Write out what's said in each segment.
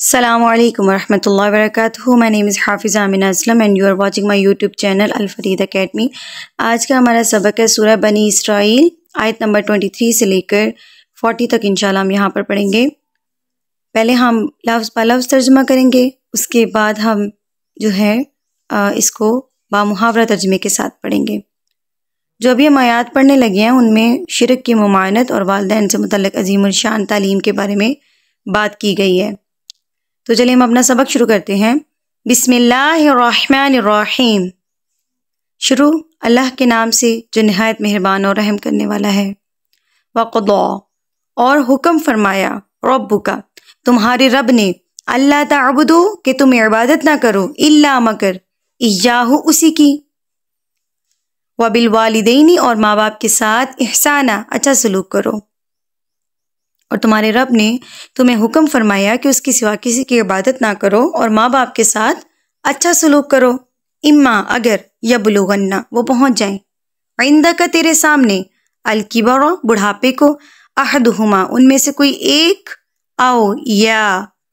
السلام علیکم ورحمۃ اللہ وبرکاتہ. مائی name is Hafiza Amina Aslam and you are watching my YouTube channel Alfarid Academy. آج کا ہمارا سبق ہے سورہ بنی اسرائیل آیت نمبر 23 سے لے کر 40 تک انشاءاللہ ہم یہاں پر پڑھیں گے. پہلے ہم لفظ با لفظ ترجمہ کریں گے، اس کے بعد ہم جو ہے اس کو بامحاورہ ترجمے کے ساتھ پڑھیں گے. جو ابھی ہم آیات پڑھنے لگے ہیں ان میں شرک کی ممانعت اور والدین سے متعلق عظیم الشان تعلیم کے بارے میں بات کی گئی ہے. تو چلیے ہم اپنا سبق شروع کرتے ہیں. بسم اللہ الرحمن الرحیم. شروع اللہ کے نام سے جو نہایت مہربان اور رحم کرنے والا ہے. وقضا اور حکم فرمایا، ربک تمہارے رب نے، اللہ تعبدو کہ تم عبادت نہ کرو، الا مگر ایاہ اسی کی، وبالوالدین اور ماں باپ کے ساتھ احسانہ اچھا سلوک کرو. اور تمہارے رب نے تمہیں حکم فرمایا کہ اس کے سوا کسی کی عبادت نہ کرو اور ماں باپ کے ساتھ اچھا سلوک کرو. اما اگر یبلغن وہ پہنچ جائیں، عندک تیرے سامنے، الکبر بڑھاپے کو، احدہما ان میں سے کوئی ایک، او یا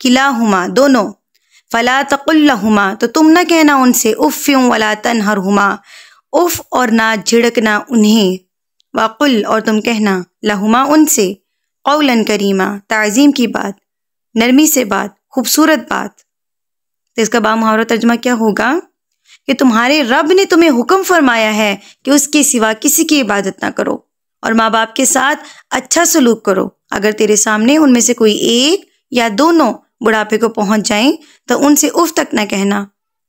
کلاہما دونوں، فلا تقل لہما تو تم نہ کہنا ان سے، اف ولا تنہرہما اف اور نہ جھڑکنا انہیں، وقل اور تم کہنا، لہما ان سے، قولا کریما تعظیم کی بات، نرمی سے بات، خوبصورت بات. تو اس کا بامحاورہ ترجمہ کیا ہوگا کہ تمہارے رب نے تمہیں حکم فرمایا ہے کہ اس کے سوا کسی کی عبادت نہ کرو اور ماں باپ کے ساتھ اچھا سلوک کرو. اگر تیرے سامنے ان میں سے کوئی ایک یا دونوں بڑھاپے کو پہنچ جائیں تو ان سے اف تک نہ کہنا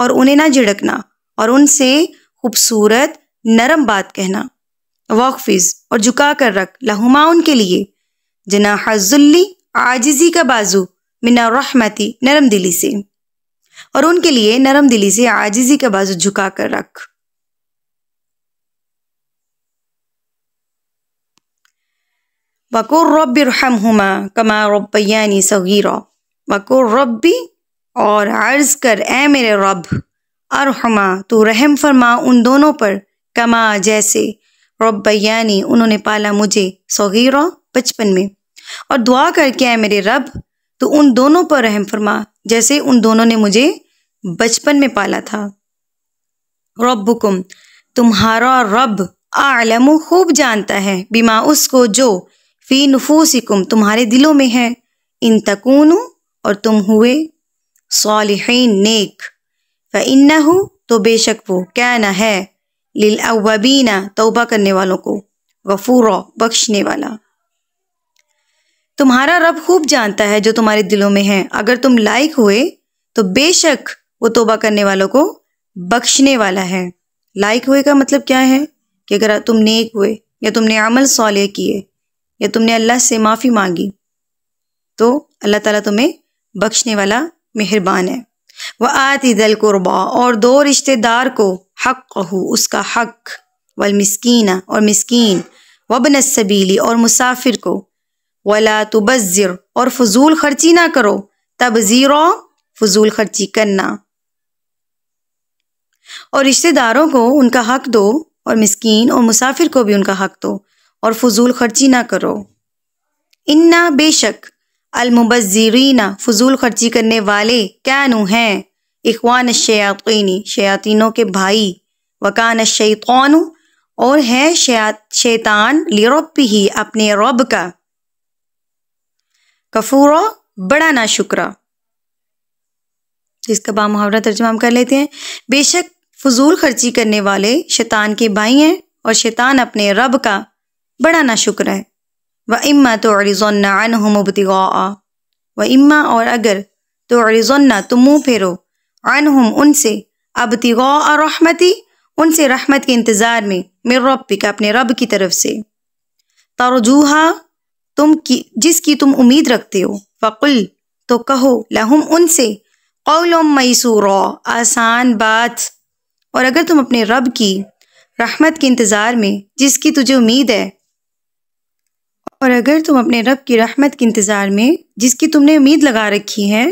اور انہیں نہ جھڑکنا اور ان سے خوبصورت نرم بات کہنا. واخفض اور جھکا کر رکھ، لہما ان کے لیے، جناح الذل عاجزی کا بازو، من الرحمتی نرم دلی سے، اور ان کے لیے نرم دلی سے عاجزی کا بازو جھکا کر رکھ. وَقُلْ رَبِّ ارْحَمْهُمَا كَمَا رَبَّيَانِي صَغِيرًا. وَقُلْ رَبِّ اور عرض کر اے میرے رب، ارحما تو رحم فرما ان دونوں پر، کما جیسے، ربیانی انہوں نے پالا مجھے، صغیرا بچپن میں. اور دعا کر کے اے میرے رب تو ان دونوں پر رحم فرما جیسے ان دونوں نے مجھے بچپن میں پالا تھا. ربکم تمہارا رب، اعلم خوب جانتا ہے، بما اس کو جو، فی نفوسکم تمہارے دلوں میں ہے، ان تکونو اور تم ہوئے، صالحین نیک، فإنہ تو بے شک وہ، کان ہے، للأوابین توبہ کرنے والوں کو، غفورا بخشنے والا. تمہارا رب خوب جانتا ہے جو تمہارے دلوں میں ہے، اگر تم لائق ہوئے تو بے شک وہ توبہ کرنے والوں کو بخشنے والا ہے. لائق ہوئے کا مطلب کیا ہے کہ اگر تم نیک ہوئے یا تم نے عمل صالح کیے یا تم نے اللہ سے معافی مانگی تو اللہ تعالیٰ تمہیں بخشنے والا مہربان ہے. وآت ذی القربی اور دو رشتہ دار کو، حقہ اس کا حق، والمسکین اور مسکین، وابن السبیل اور مسافر کو، ولا تبذر اور فضول خرچی نہ کرو، تبذیرا فضول خرچی کرنا. اور رشتہ داروں کو ان کا حق دو اور مسکین اور مسافر کو بھی ان کا حق دو اور فضول خرچی نہ کرو. انا بے شک، المبذرین فضول خرچی کرنے والے، کانوا ہیں، اخوان الشیاطین شیاطینوں کے بھائی، وکان الشیطان اور ہے شیطان، لربہ اپنے رب کا، کفورا بڑا ناشکرا. جس کا بامحاورہ ترجمہ ہم کر لیتے ہیں. بے شک فضول خرچی کرنے والے شیطان کے بھائی ہیں اور شیطان اپنے رب کا بڑا ناشکر ہے. وَإِمَّا تُعْرِضُنَّ عَنْهُمُ ابْتِغَاءَ وَإِمَّا اور اگر تُعْرِضُنَّ تم منہ پھیرو، عَنْهُمْ ان سے، ابْتِغَاءَ رحمتی ان سے رحمت کے انتظار میں، من ربک اپنے رب کی طرف سے، ترجوہا تم کی جس کی تم امید رکھتے ہو، فقل تو کہو، لہم ان سے، قول میسورا آسان بات. اور اگر تم اپنے رب کی رحمت کے انتظار میں جس کی تجھے امید ہے، اور اگر تم اپنے رب کی رحمت کے انتظار میں جس کی تم نے امید لگا رکھی ہے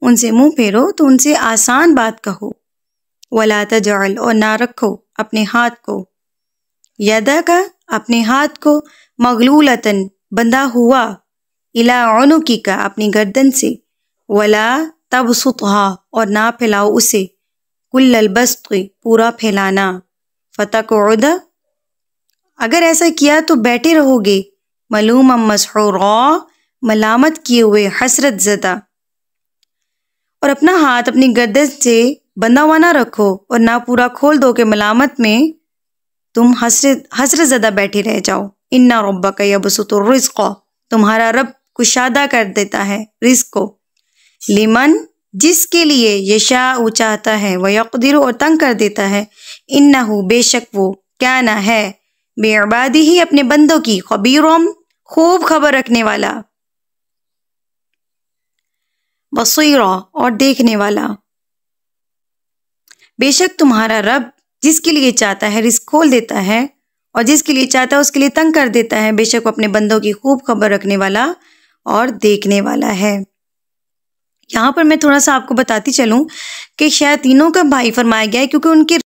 ان سے منہ پھیرو تو ان سے آسان بات کہو. ولا تجعل اور نہ رکھو اپنے ہاتھ کو، یدک اپنے ہاتھ کو، مغلولتن بندھا ہوا، الی عنقک اپنی گردن سے، ولا تبسطها اور نہ پھیلاؤ اسے کل البسط پورا پھیلانا فتقعد اگر ایسا کیا تو بیٹھے رہو گے ملوما مسحورا ملامت کیے ہوئے حسرت زدہ اور اپنا ہاتھ اپنی گردن سے بندھا ہوا نہ رکھو اور نہ پورا کھول دو کہ ملامت میں تم حسرت زدہ بیٹھے رہ جاؤ ان ربک یبسط الرزق تمہارا رب کشادہ کر دیتا ہے رزق کو لمن جس کے لیے یشاء چاہتا ہے ویقدر اور تنگ کر دیتا ہے انہ بے شک وہ کان ہے بے عبادی ہی اپنے بندوں کی خبیرم خوب خبر رکھنے والا بصیرا اور دیکھنے والا بے شک تمہارا رب جس کے لیے چاہتا ہے رزق کھول دیتا ہے اور جس کے لیے چاہتا ہے اس کے لیے تنگ کر دیتا ہے بے شک وہ اپنے بندوں کی خوب خبر رکھنے والا اور دیکھنے والا ہے۔ یہاں پر میں تھوڑا سا آپ کو بتاتی چلوں کہ شیاطینوں کا بھائی فرمایا گیا ہے کیونکہ ان کے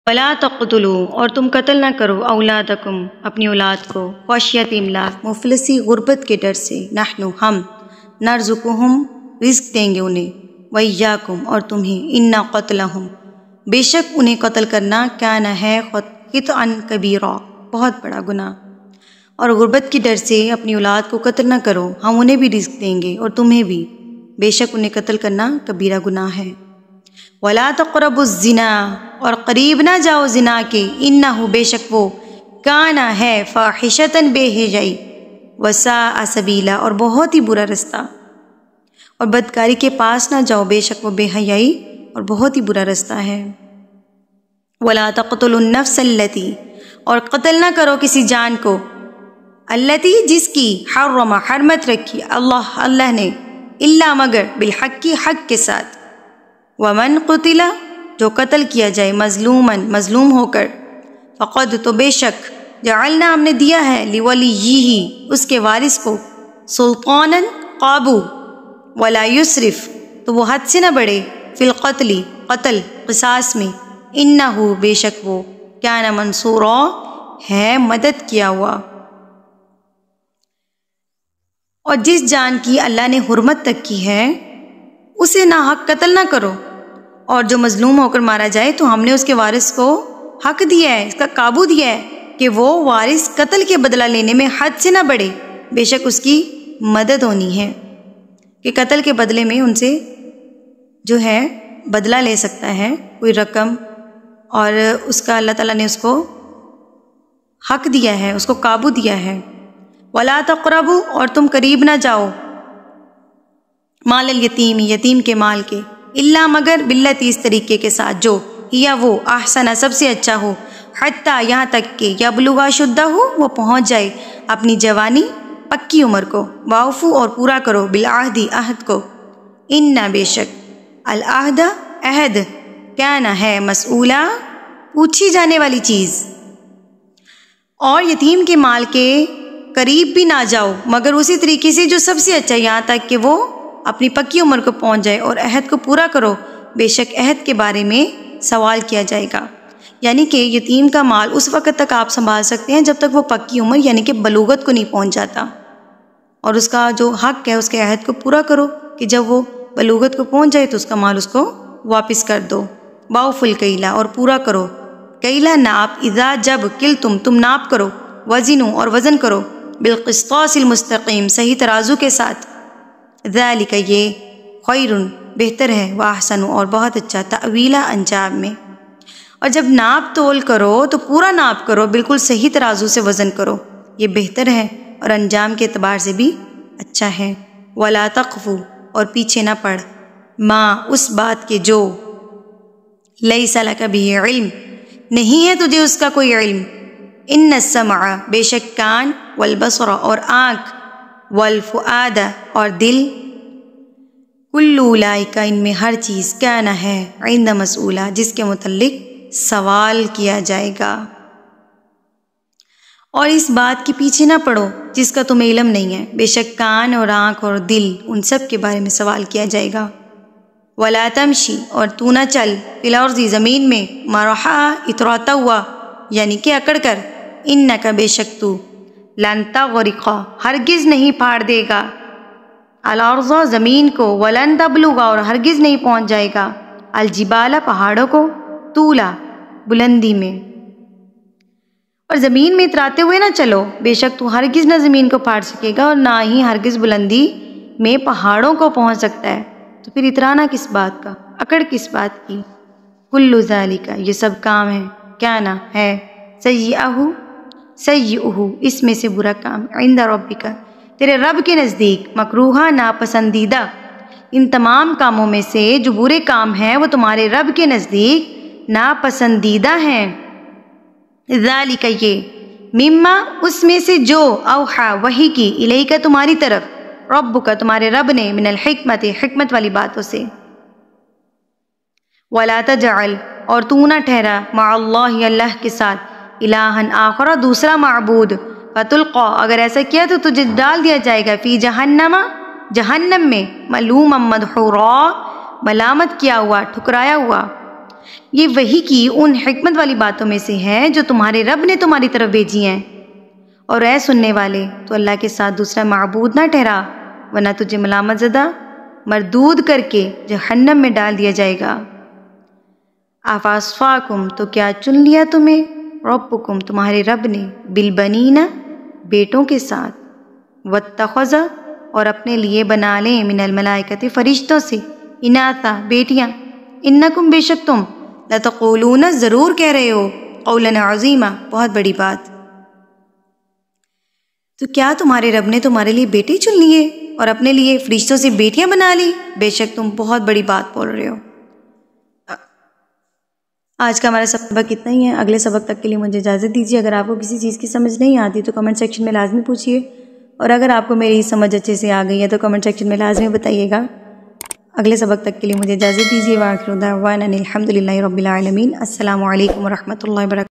وَلَا تَقْتُلُوا اور تم قتل نہ کرو اولادکم اپنی اولاد کو خشیۃ املاق مفلسی غربت کے ڈر سے نحن ہم نرزقہم رزق دیں گے انہیں وَإِيَّاكُمْ اور تمہیں اِنَّ قَتْلَهُمْ بے شک انہیں قتل کرنا کان ہے خطئا کبیرا بہت بڑا گناہ اور غربت کے ڈر سے اپنی اولاد کو قتل نہ کرو ہم انہیں بھی رزق دیں گے اور تمہیں بھی بے شک انہیں قتل کرنا کبیرہ گناہ ہے۔ وَلَا تَقْرَبُوا الزِّنَا اور قریب نہ جاؤ زنا کے انہ بے شک وہ کانا ہے فاحشۃ بے حیائی وساء سبیلا اور بہت ہی برا رستہ اور بدکاری کے پاس نہ جاؤ بے شک وہ بے حیائی اور بہت ہی برا رستہ ہے۔ وَلَا تَقْتُلُوا النَّفْسَ الَّتِي اور قتل نہ کرو کسی جان کو الَّتِي جس کی حرم حرمت رکھی اللہ نے الا مگر بالحق کی حق کے ساتھ ومن قتل جو قتل کیا جائے مظلوم ہو کر فقد تو بے شک جعلنا ہم نے دیا ہے لولیہ اس کے وارث کو سلطانا قابو ولا یسرف تو وہ حد سے نہ بڑھے فی القتل قتل قصاص میں انہ بے شک وہ کان منصورا ہے مدد کیا ہوا۔ اور جس جان کی اللہ نے حرمت تک کی ہے اسے ناحق قتل نہ کرو اور جو مظلوم ہو کر مارا جائے تو ہم نے اس کے وارث کو حق دیا ہے اس کا قابو دیا ہے کہ وہ وارث قتل کے بدلہ لینے میں حد سے نہ بڑھے بے شک اس کی مدد ہونی ہے کہ قتل کے بدلے میں ان سے جو ہے بدلہ لے سکتا ہے کوئی رقم اور اس کا اللہ تعالیٰ نے اس کو حق دیا ہے اس کو قابو دیا ہے۔ وَلَا تَقْرَبُوا اور تم قریب نہ جاؤ مال الیتیم یتیم کے مال کے الا مگر باللتی اس طریقے کے ساتھ جو یا وہ احسن سب سے اچھا ہو حتیٰ یہاں تک کہ یبلغ شدہ ہو وہ پہنچ جائے اپنی جوانی پکی عمر کو واوفو اور پورا کرو بالعہد عہد کو ان بے شک العہد عہد کان ہے مسئولہ پوچھی جانے والی چیز۔ اور یتیم کے مال کے قریب بھی نہ جاؤ مگر اسی طریقے سے جو سب سے اچھا یہاں تک کہ وہ اپنی پکی عمر کو پہنچ جائے اور عہد کو پورا کرو بے شک عہد کے بارے میں سوال کیا جائے گا یعنی کہ یتیم کا مال اس وقت تک آپ سنبھال سکتے ہیں جب تک وہ پکی عمر یعنی کہ بلوغت کو نہیں پہنچ جاتا اور اس کا جو حق ہے اس کے عہد کو پورا کرو کہ جب وہ بلوغت کو پہنچ جائے تو اس کا مال اس کو واپس کر دو۔ باؤف الکیلا اور پورا کرو کیلا ناپ اذا جب کل تم ناپ کرو وزنو اور وزن کرو بالقسطاس المستقیم صحیح ترازو کے ساتھ ذالک یہ خیر بہتر ہے واحسن اور بہت اچھا تأویلا انجام میں۔ اور جب ناپ تول کرو تو پورا ناپ کرو بالکل صحیح ترازو سے وزن کرو یہ بہتر ہے اور انجام کے اعتبار سے بھی اچھا ہے۔ ولا تقفو اور پیچھے نہ پڑ ما اس بات کے جو لیس لک بہ علم نہیں ہے تجھے اس کا کوئی علم ان السمع بے شک کان والبصر اور آنکھ والفؤاد اور دل کل اولئک ان میں ہر چیز کان ہے عند مسئولہ جس کے متعلق سوال کیا جائے گا۔ اور اس بات کے پیچھے نہ پڑو جس کا تمہیں علم نہیں ہے بے شک کان اور آنکھ اور دل ان سب کے بارے میں سوال کیا جائے گا۔ ولا تمشی اور تو نہ چل فی الارض زمین میں مرحا اتراتا ہوا یعنی کہ اکڑ کر انک بے شک تو لن تغرق ہرگز نہیں پھاڑ دے گا الارض زمین کو، ولن تبلغ اور ہرگز نہیں پہنچ جائے گا، الجبال پہاڑوں کو، طولا بلندی میں، اور زمین میں اتراتے ہوئے نہ چلو، بے شک تو ہرگز نہ زمین کو پاڑ سکے گا اور نہ ہی ہرگز بلندی میں پہاڑوں کو پہنچ سکتا ہے، تو پھر اترانا کس بات کا، اکڑ کس بات کی؟ کل ذالک یہ سب کام ہے، کیا نہ ہے، سیئہ اس میں سے برا کام، عند ربک تیرے رب کے نزدیک، مکروہا ناپسندیدہ، ان تمام کاموں میں سے جو برے کام ہیں وہ تمہارے رب کے نزدیک ناپسندیدہ ہیں، ذالک یہ، مما اس میں سے جو، اوحا وحی کی، الیک تمہاری طرف، ربک تمہارے رب نے، من الحکمت حکمت والی باتوں سے، ولا تجعل اور تو نہ ٹھہرا، مع اللہ اللہ کے ساتھ، الہا آخر دوسرا معبود، فتلقا اگر ایسا کیا تو تجھے ڈال دیا جائے گا، فی جہنم جہنم میں، ملوما مدحورا ملامت کیا ہوا، ٹھکرایا ہوا۔ یہ وحی کی ان حکمت والی باتوں میں سے ہے جو تمہارے رب نے تمہاری طرف بھیجی ہیں، اور اے سننے والے تو اللہ کے ساتھ دوسرا معبود نہ ٹھہرا، ورنہ تجھے ملامت زدہ مردود کر کے جہنم میں ڈال دیا جائے گا۔ افاصفاکم تو کیا چن لیا تمہیں، ربکم تمہارے رب نے، بالبنین بیٹوں کے ساتھ، واتخذ اور اپنے لیے بنا لیں، من الملائکۃ فرشتوں سے، اناثا بیٹیاں، انکم بے شک تم، لتقولون ضرور کہہ رہے ہو، قولا عظیما بہت بڑی بات۔ تو کیا تمہارے رب نے تمہارے لیے بیٹے چن لیے اور اپنے لیے فرشتوں سے بیٹیاں بنا لی؟ بے شک تم بہت بڑی بات بول رہے ہو۔ آج کا ہمارا سبق اتنا ہی ہے، اگلے سبق تک کے لیے مجھے اجازت دیجیے۔ اگر آپ کو کسی چیز کی سمجھ نہیں آتی تو کمنٹ سیکشن میں لازمی پوچھیے، اور اگر آپ کو میری سمجھ اچھے سے آ گئی ہے تو کمنٹ سیکشن میں لازمی بتائیے گا۔ اگلے سبق تک کے لیے مجھے اجازت دیجیے۔ وآخر دعوانا الحمد للہ رب العالمین۔ السلام علیکم ورحمۃ اللہ وبرکاتہ۔